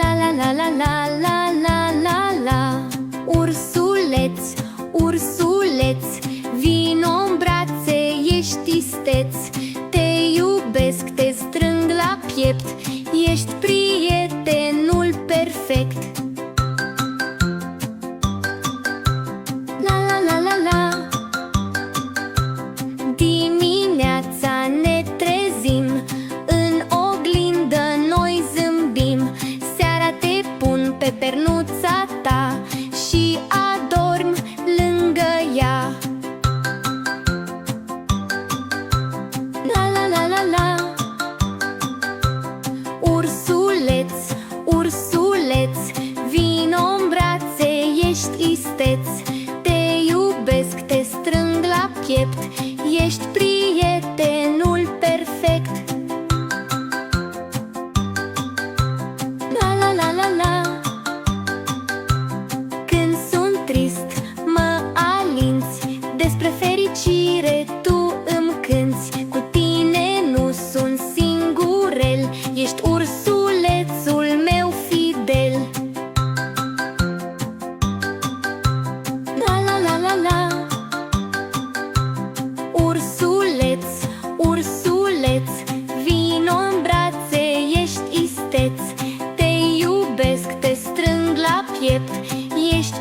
La la la la la la la la la. Ursuleț, ursuleț, vino în brațe, ești isteț. Te iubesc, te strâng la piept, ești prietenul perfect. La la la la la. Dimineața ne trezim, în oglindă noi zâmbim. Seara te pun pe pernuța ta și adorm lângă ea. La la la la la. Ursuleț, ursuleț, vino în brațe, ești isteț. Te iubesc, te strâng la piept, ești prietenul perfect. La la la la la. Când sunt trist, mă alinți, despre fericire tu îmi cânți. Cu tine nu sunt singurel, ești ursulețul meu fidel. La la la la la. Ursuleț, ursuleț, vino în brațe, ești isteț. Te iubesc, te strâng la piept, ești